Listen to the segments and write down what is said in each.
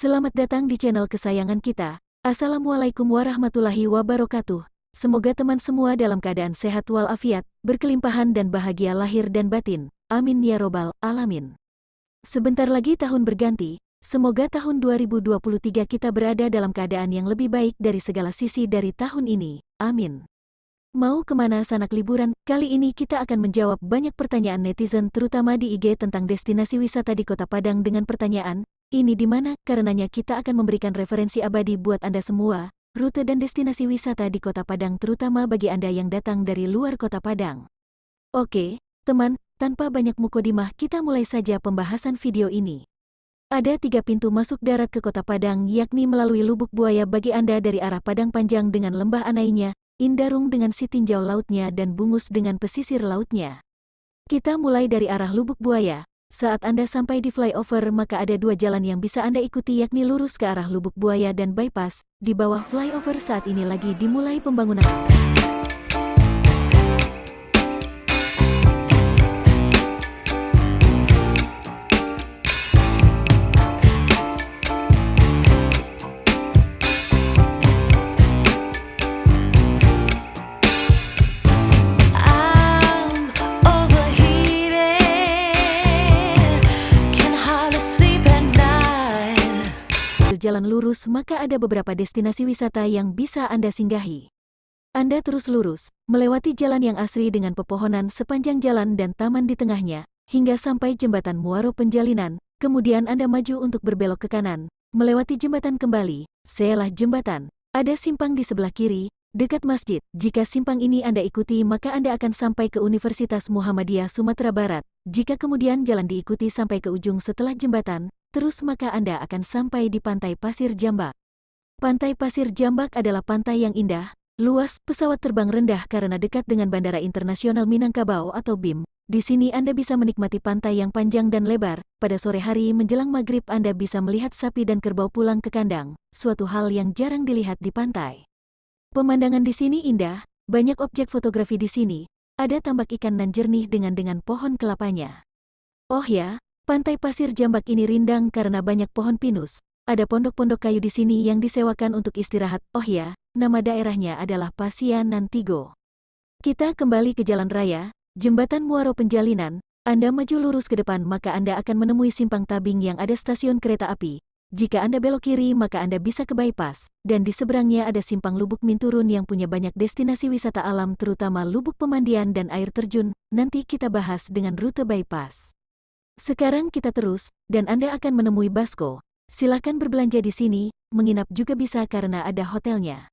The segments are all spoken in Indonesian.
Selamat datang di channel kesayangan kita. Assalamualaikum warahmatullahi wabarakatuh. Semoga teman semua dalam keadaan sehat walafiat, berkelimpahan dan bahagia lahir dan batin. Amin ya robbal alamin. Sebentar lagi tahun berganti, semoga tahun 2023 kita berada dalam keadaan yang lebih baik dari segala sisi dari tahun ini. Amin. Mau kemana sanak liburan? Kali ini kita akan menjawab banyak pertanyaan netizen terutama di IG tentang destinasi wisata di Kota Padang dengan pertanyaan, ini di mana? Karenanya kita akan memberikan referensi abadi buat Anda semua, rute dan destinasi wisata di Kota Padang terutama bagi Anda yang datang dari luar Kota Padang. Oke, teman, tanpa banyak mukodimah kita mulai saja pembahasan video ini. Ada 3 pintu masuk darat ke Kota Padang yakni melalui Lubuk Buaya bagi Anda dari arah Padang Panjang dengan lembah Anainya, Indarung dengan si tinjau lautnya dan Bungus dengan pesisir lautnya. Kita mulai dari arah Lubuk Buaya. Saat Anda sampai di flyover maka ada 2 jalan yang bisa Anda ikuti yakni lurus ke arah Lubuk Buaya dan bypass. Di bawah flyover saat ini lagi dimulai pembangunan. Jalan lurus maka ada beberapa destinasi wisata yang bisa Anda singgahi. Anda terus lurus, melewati jalan yang asri dengan pepohonan sepanjang jalan dan taman di tengahnya, hingga sampai jembatan Muaro Penjalinan, kemudian Anda maju untuk berbelok ke kanan, melewati jembatan kembali, setelah jembatan, ada simpang di sebelah kiri, dekat masjid. Jika simpang ini Anda ikuti maka Anda akan sampai ke Universitas Muhammadiyah Sumatera Barat. Jika kemudian jalan diikuti sampai ke ujung setelah jembatan, terus maka Anda akan sampai di Pantai Pasir Jambak. Pantai Pasir Jambak adalah pantai yang indah, luas, pesawat terbang rendah karena dekat dengan Bandara Internasional Minangkabau atau BIM. Di sini Anda bisa menikmati pantai yang panjang dan lebar. Pada sore hari menjelang maghrib Anda bisa melihat sapi dan kerbau pulang ke kandang, suatu hal yang jarang dilihat di pantai. Pemandangan di sini indah, banyak objek fotografi di sini, ada tambak ikan nan jernih dengan pohon kelapanya. Oh ya, Pantai Pasir Jambak ini rindang karena banyak pohon pinus. Ada pondok-pondok kayu di sini yang disewakan untuk istirahat. Oh ya, nama daerahnya adalah Pasian Nantigo. Kita kembali ke jalan raya, Jembatan Muaro Penjalinan. Anda maju lurus ke depan maka Anda akan menemui simpang tabing yang ada stasiun kereta api. Jika Anda belok kiri maka Anda bisa ke bypass, dan di seberangnya ada simpang Lubuk Minturun yang punya banyak destinasi wisata alam terutama Lubuk Pemandian dan air terjun. Nanti kita bahas dengan rute bypass. Sekarang kita terus, dan Anda akan menemui Basko. Silakan berbelanja di sini, menginap juga bisa karena ada hotelnya.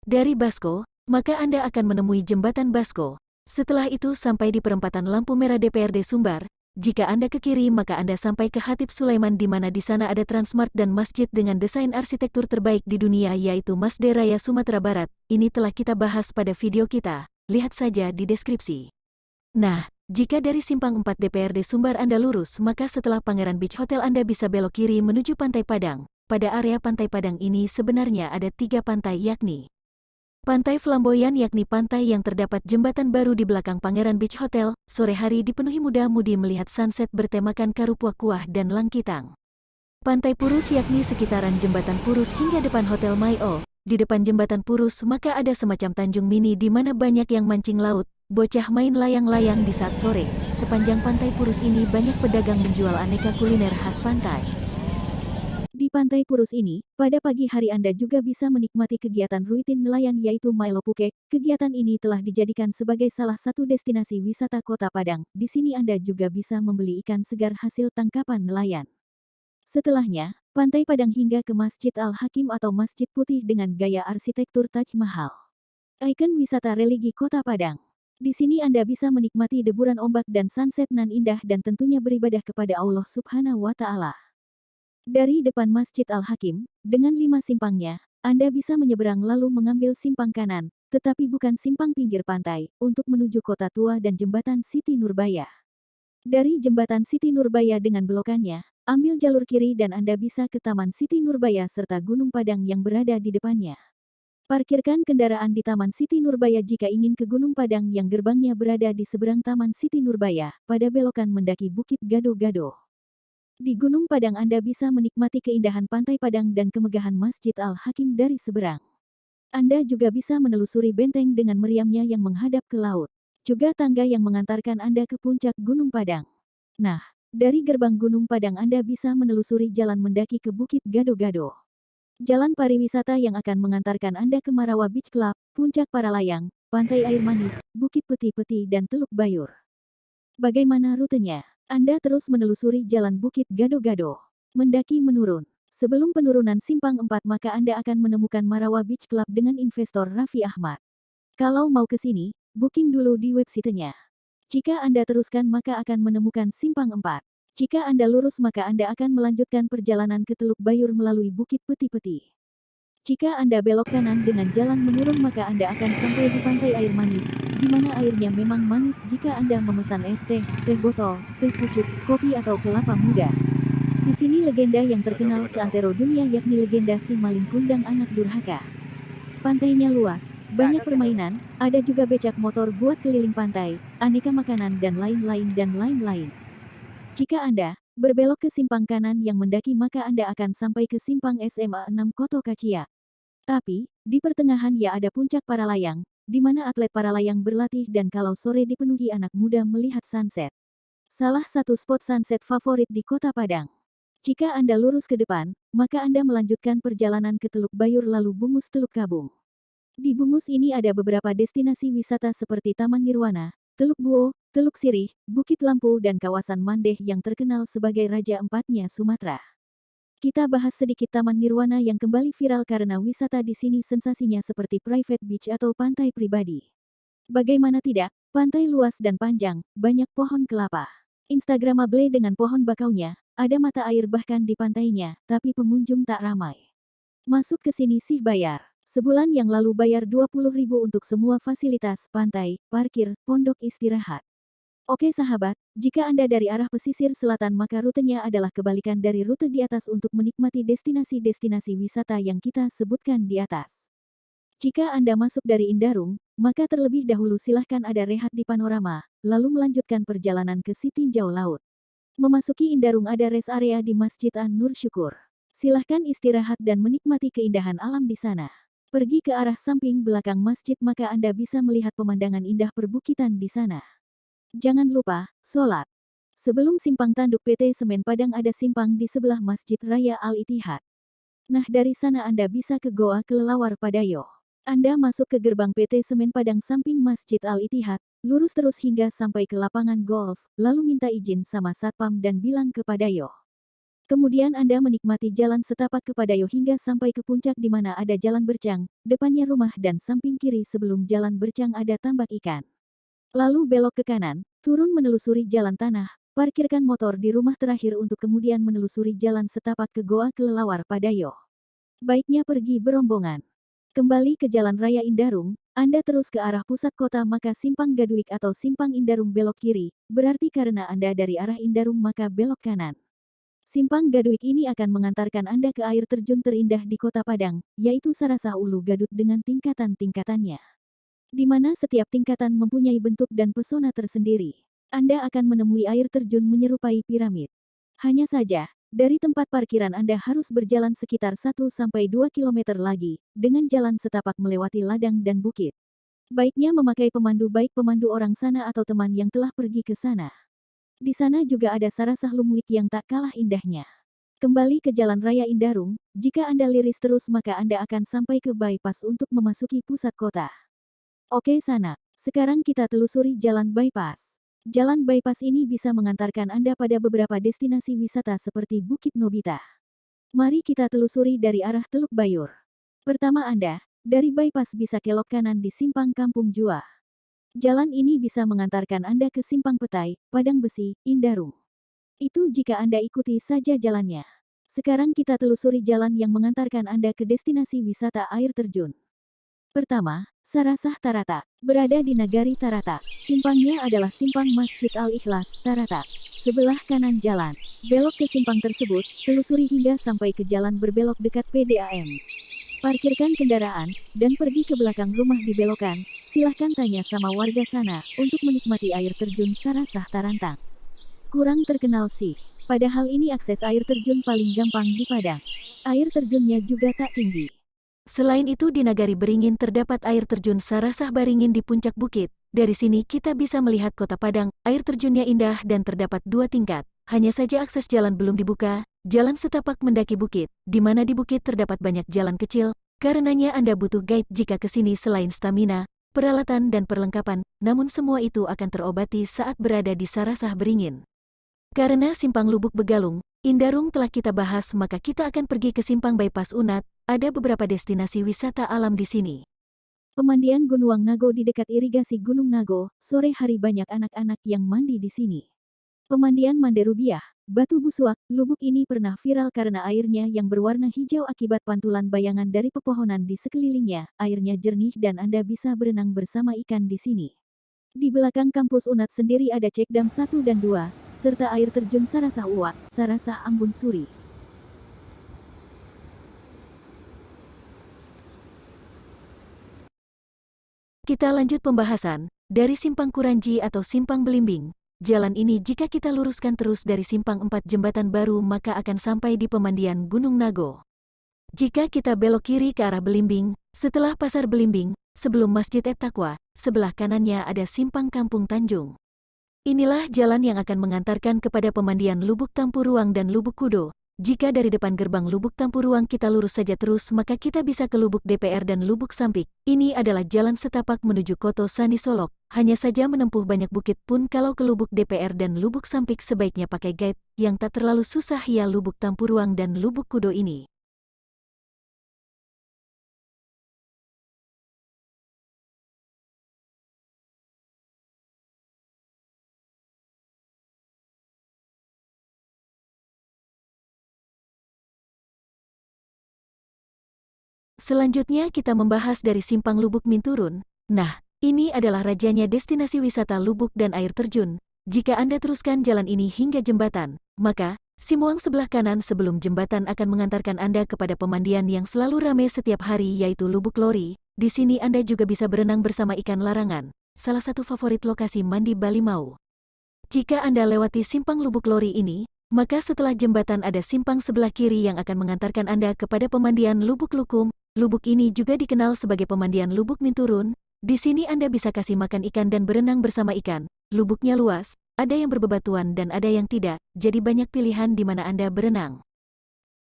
Dari Basko, maka Anda akan menemui jembatan Basko. Setelah itu sampai di perempatan lampu merah DPRD Sumbar. Jika Anda ke kiri maka Anda sampai ke Hatip Sulaiman di mana di sana ada Transmart dan masjid dengan desain arsitektur terbaik di dunia yaitu Masjid Raya Sumatera Barat. Ini telah kita bahas pada video kita, lihat saja di deskripsi. Nah, jika dari Simpang 4 DPRD Sumbar Anda lurus maka setelah Pangeran Beach Hotel Anda bisa belok kiri menuju Pantai Padang. Pada area Pantai Padang ini sebenarnya ada 3 pantai yakni Pantai Flamboyan yakni pantai yang terdapat jembatan baru di belakang Pangeran Beach Hotel. Sore hari dipenuhi muda-mudi melihat sunset bertemakan karupuak kuah dan langkitang. Pantai Purus yakni sekitaran jembatan Purus hingga depan Hotel Mayo. Di depan jembatan Purus maka ada semacam tanjung mini di mana banyak yang mancing laut. Bocah main layang-layang di saat sore. Sepanjang Pantai Purus ini banyak pedagang menjual aneka kuliner khas pantai. Di Pantai Purus ini, pada pagi hari Anda juga bisa menikmati kegiatan rutin nelayan yaitu Milo Puke. Kegiatan ini telah dijadikan sebagai salah satu destinasi wisata Kota Padang. Di sini Anda juga bisa membeli ikan segar hasil tangkapan nelayan. Setelahnya, Pantai Padang hingga ke Masjid Al-Hakim atau Masjid Putih dengan gaya arsitektur Taj Mahal. Ikon wisata religi Kota Padang. Di sini Anda bisa menikmati deburan ombak dan sunset nan indah dan tentunya beribadah kepada Allah Subhanahu wa Ta'ala. Dari depan Masjid Al-Hakim, dengan 5 simpangnya, Anda bisa menyeberang lalu mengambil simpang kanan, tetapi bukan simpang pinggir pantai, untuk menuju Kota Tua dan Jembatan Siti Nurbaya. Dari Jembatan Siti Nurbaya dengan belokannya, ambil jalur kiri dan Anda bisa ke Taman Siti Nurbaya serta Gunung Padang yang berada di depannya. Parkirkan kendaraan di Taman Siti Nurbaya jika ingin ke Gunung Padang yang gerbangnya berada di seberang Taman Siti Nurbaya, pada belokan mendaki Bukit Gado-Gado. Di Gunung Padang Anda bisa menikmati keindahan Pantai Padang dan kemegahan Masjid Al-Hakim dari seberang. Anda juga bisa menelusuri benteng dengan meriamnya yang menghadap ke laut. Juga tangga yang mengantarkan Anda ke puncak Gunung Padang. Nah, dari gerbang Gunung Padang Anda bisa menelusuri jalan mendaki ke Bukit Gado-Gado. Jalan pariwisata yang akan mengantarkan Anda ke Marawa Beach Club, Puncak Paralayang, Pantai Air Manis, Bukit Peti-Peti dan Teluk Bayur. Bagaimana rutenya? Anda terus menelusuri jalan Bukit Gado-Gado. Mendaki menurun. Sebelum penurunan Simpang 4 maka Anda akan menemukan Marawa Beach Club dengan investor Raffi Ahmad. Kalau mau ke sini, booking dulu di websitenya. Jika Anda teruskan maka akan menemukan Simpang 4. Jika Anda lurus maka Anda akan melanjutkan perjalanan ke Teluk Bayur melalui Bukit Peti-Peti. Jika Anda belok kanan dengan jalan menurun maka Anda akan sampai di Pantai Air Manis, di mana airnya memang manis jika Anda memesan es teh, teh botol, teh pucuk, kopi atau kelapa muda. Di sini legenda yang terkenal seantero dunia yakni legenda si maling kundang anak durhaka. Pantainya luas, banyak permainan, ada juga becak motor buat keliling pantai, aneka makanan dan lain-lain. Jika Anda berbelok ke simpang kanan yang mendaki maka Anda akan sampai ke simpang SMA 6 Koto Kacia. Tapi, di pertengahan ya ada puncak Paralayang, di mana atlet paralayang berlatih dan kalau sore dipenuhi anak muda melihat sunset. Salah satu spot sunset favorit di Kota Padang. Jika Anda lurus ke depan, maka Anda melanjutkan perjalanan ke Teluk Bayur lalu Bungus Teluk Kabung. Di Bungus ini ada beberapa destinasi wisata seperti Taman Nirwana, Teluk Buo, Teluk Sirih, Bukit Lampu dan kawasan Mandeh yang terkenal sebagai Raja Empatnya Sumatera. Kita bahas sedikit Taman Nirwana yang kembali viral karena wisata di sini sensasinya seperti private beach atau pantai pribadi. Bagaimana tidak, pantai luas dan panjang, banyak pohon kelapa. Instagramable dengan pohon bakaunya, ada mata air bahkan di pantainya, tapi pengunjung tak ramai. Masuk ke sini sih bayar. Sebulan yang lalu bayar 20.000 untuk semua fasilitas, pantai, parkir, pondok istirahat. Oke sahabat, jika Anda dari arah pesisir selatan maka rutenya adalah kebalikan dari rute di atas untuk menikmati destinasi-destinasi wisata yang kita sebutkan di atas. Jika Anda masuk dari Indarung, maka terlebih dahulu silahkan ada rehat di Panorama, lalu melanjutkan perjalanan ke Sitinjau Laut. Memasuki Indarung ada rest area di Masjid An-Nur Syukur. Silahkan istirahat dan menikmati keindahan alam di sana. Pergi ke arah samping belakang masjid maka Anda bisa melihat pemandangan indah perbukitan di sana. Jangan lupa, sholat. Sebelum simpang tanduk PT Semen Padang ada simpang di sebelah Masjid Raya Al-Ittihad. Nah dari sana Anda bisa ke Goa Kelelawar Padayo. Anda masuk ke gerbang PT Semen Padang samping Masjid Al-Ittihad, lurus terus hingga sampai ke lapangan golf, lalu minta izin sama satpam dan bilang ke Padayo. Kemudian Anda menikmati jalan setapak ke Padayo hingga sampai ke puncak di mana ada jalan bercang, depannya rumah dan samping kiri sebelum jalan bercang ada tambak ikan. Lalu belok ke kanan, turun menelusuri jalan tanah, parkirkan motor di rumah terakhir untuk kemudian menelusuri jalan setapak ke Goa Kelelawar Padayo. Baiknya pergi berombongan. Kembali ke Jalan Raya Indarung, Anda terus ke arah pusat kota maka Simpang Gaduik atau Simpang Indarung belok kiri, berarti karena Anda dari arah Indarung maka belok kanan. Simpang Gaduik ini akan mengantarkan Anda ke air terjun terindah di Kota Padang, yaitu Sarasah Ulu Gadut dengan tingkatan-tingkatannya. Di mana setiap tingkatan mempunyai bentuk dan pesona tersendiri. Anda akan menemui air terjun menyerupai piramid. Hanya saja, dari tempat parkiran Anda harus berjalan sekitar 1-2 km lagi, dengan jalan setapak melewati ladang dan bukit. Baiknya memakai pemandu baik pemandu orang sana atau teman yang telah pergi ke sana. Di sana juga ada Sarasah Lumwik yang tak kalah indahnya. Kembali ke Jalan Raya Indarung, jika Anda liris terus maka Anda akan sampai ke bypass untuk memasuki pusat kota. Oke sana, sekarang kita telusuri Jalan Bypass. Jalan bypass ini bisa mengantarkan Anda pada beberapa destinasi wisata seperti Bukit Nobita. Mari kita telusuri dari arah Teluk Bayur. Pertama Anda, dari bypass bisa kelok kanan di Simpang Kampung Jua. Jalan ini bisa mengantarkan Anda ke Simpang Petai, Padang Besi, Indarung. Itu jika Anda ikuti saja jalannya. Sekarang kita telusuri jalan yang mengantarkan Anda ke destinasi wisata air terjun. Pertama, Sarasah Tarata. Berada di Nagari Tarata. Simpangnya adalah Simpang Masjid Al-Ikhlas, Tarata. Sebelah kanan jalan. Belok ke simpang tersebut, telusuri hingga sampai ke jalan berbelok dekat PDAM. Parkirkan kendaraan, dan pergi ke belakang rumah di belokan. Silahkan tanya sama warga sana, untuk menikmati air terjun Sarasah Tarantang. Kurang terkenal sih. Padahal ini akses air terjun paling gampang di Padang. Air terjunnya juga tak tinggi. Selain itu di Nagari Beringin terdapat air terjun Sarasah Baringin di puncak bukit. Dari sini kita bisa melihat kota Padang, air terjunnya indah dan terdapat 2 tingkat. Hanya saja akses jalan belum dibuka, jalan setapak mendaki bukit, di mana di bukit terdapat banyak jalan kecil, karenanya Anda butuh guide jika ke sini selain stamina, peralatan dan perlengkapan, namun semua itu akan terobati saat berada di Sarasah Beringin. Karena Simpang Lubuk Begalung, Indarung telah kita bahas maka kita akan pergi ke Simpang Bypass Unat, ada beberapa destinasi wisata alam di sini. Pemandian Gunung Nago di dekat irigasi Gunung Nago, sore hari banyak anak-anak yang mandi di sini. Pemandian Manderubiah, Batu Busuak, Lubuk ini pernah viral karena airnya yang berwarna hijau akibat pantulan bayangan dari pepohonan di sekelilingnya. Airnya jernih dan Anda bisa berenang bersama ikan di sini. Di belakang kampus Unat sendiri ada Cekdam 1 dan 2, serta air terjun Sarasah Uwak, Sarasah Ambun Suri. Kita lanjut pembahasan, dari Simpang Kuranji atau Simpang Belimbing. Jalan ini jika kita luruskan terus dari Simpang 4 Jembatan Baru maka akan sampai di pemandian Gunung Nago. Jika kita belok kiri ke arah Belimbing, setelah Pasar Belimbing, sebelum Masjid Et-Taqwa, sebelah kanannya ada Simpang Kampung Tanjung. Inilah jalan yang akan mengantarkan kepada pemandian Lubuk Tampuruang dan Lubuk Kudo. Jika dari depan gerbang Lubuk Tampuruang kita lurus saja terus maka kita bisa ke Lubuk DPR dan Lubuk Sampik. Ini adalah jalan setapak menuju Koto Sani Solok. Hanya saja menempuh banyak bukit pun kalau ke Lubuk DPR dan Lubuk Sampik sebaiknya pakai guide yang tak terlalu susah ya Lubuk Tampuruang dan Lubuk Kudo ini. Selanjutnya kita membahas dari Simpang Lubuk Minturun. Nah, ini adalah rajanya destinasi wisata Lubuk dan air terjun. Jika Anda teruskan jalan ini hingga jembatan, maka Simuang sebelah kanan sebelum jembatan akan mengantarkan Anda kepada pemandian yang selalu ramai setiap hari yaitu Lubuk Lori. Di sini Anda juga bisa berenang bersama ikan larangan, salah satu favorit lokasi mandi Bali Mau. Jika Anda lewati Simpang Lubuk Lori ini, maka setelah jembatan ada simpang sebelah kiri yang akan mengantarkan Anda kepada pemandian Lubuk Lukum. Lubuk ini juga dikenal sebagai pemandian Lubuk Minturun. Di sini Anda bisa kasih makan ikan dan berenang bersama ikan. Lubuknya luas, ada yang berbebatuan dan ada yang tidak, jadi banyak pilihan di mana Anda berenang.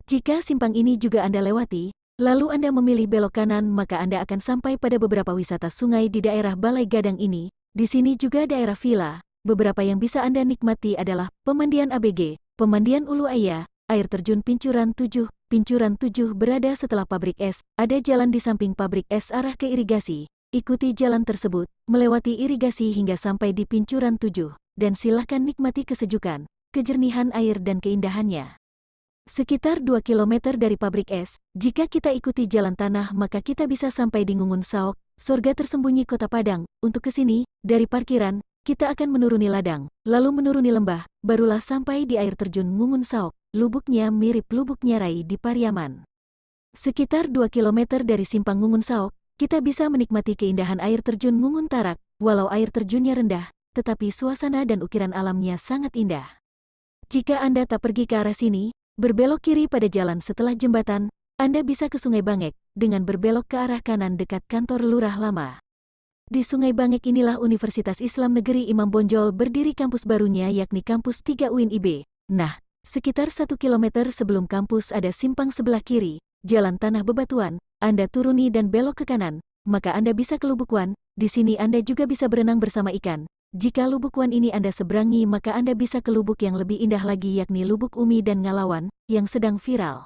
Jika simpang ini juga Anda lewati, lalu Anda memilih belok kanan maka Anda akan sampai pada beberapa wisata sungai di daerah Balai Gadang ini. Di sini juga daerah villa. Beberapa yang bisa Anda nikmati adalah pemandian ABG, pemandian Ulu Aya, air terjun Pincuran 7. Pincuran 7 berada setelah pabrik es, ada jalan di samping pabrik es arah ke irigasi. Ikuti jalan tersebut, melewati irigasi hingga sampai di Pincuran 7, dan silahkan nikmati kesejukan, kejernihan air dan keindahannya. Sekitar 2 km dari pabrik es, jika kita ikuti jalan tanah maka kita bisa sampai di Ngungun Saok, surga tersembunyi kota Padang. Untuk ke sini, dari parkiran, kita akan menuruni ladang, lalu menuruni lembah, barulah sampai di air terjun Ngungun Saok. Lubuknya mirip Lubuk Nyarai di Pariaman. Sekitar 2 km dari Simpang Ngungun Saok, kita bisa menikmati keindahan air terjun Ngungun Tarak. Walau air terjunnya rendah, tetapi suasana dan ukiran alamnya sangat indah. Jika Anda tak pergi ke arah sini, berbelok kiri pada jalan setelah jembatan, Anda bisa ke Sungai Bangek, dengan berbelok ke arah kanan dekat kantor Lurah Lama. Di Sungai Bangek inilah Universitas Islam Negeri Imam Bonjol berdiri kampus barunya yakni Kampus 3 UIN IB. Nah, sekitar 1 km sebelum kampus ada simpang sebelah kiri, jalan tanah bebatuan, Anda turuni dan belok ke kanan, maka Anda bisa ke Lubukwan. Di sini Anda juga bisa berenang bersama ikan. Jika Lubukwan ini Anda seberangi maka Anda bisa ke lubuk yang lebih indah lagi yakni Lubuk Umi dan Ngalawan, yang sedang viral.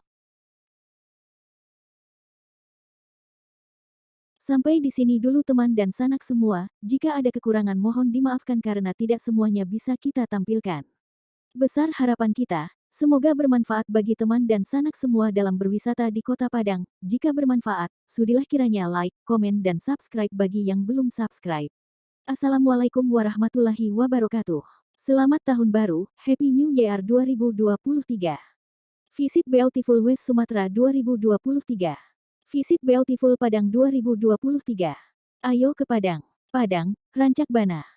Sampai di sini dulu teman dan sanak semua, jika ada kekurangan mohon dimaafkan karena tidak semuanya bisa kita tampilkan. Besar harapan kita, semoga bermanfaat bagi teman dan sanak semua dalam berwisata di Kota Padang. Jika bermanfaat, sudilah kiranya like, komen dan subscribe bagi yang belum subscribe. Assalamualaikum warahmatullahi wabarakatuh. Selamat Tahun Baru, Happy New Year 2023. Visit Beautiful West Sumatra 2023. Visit Beautiful Padang 2023. Ayo ke Padang. Padang, Rancak Bana.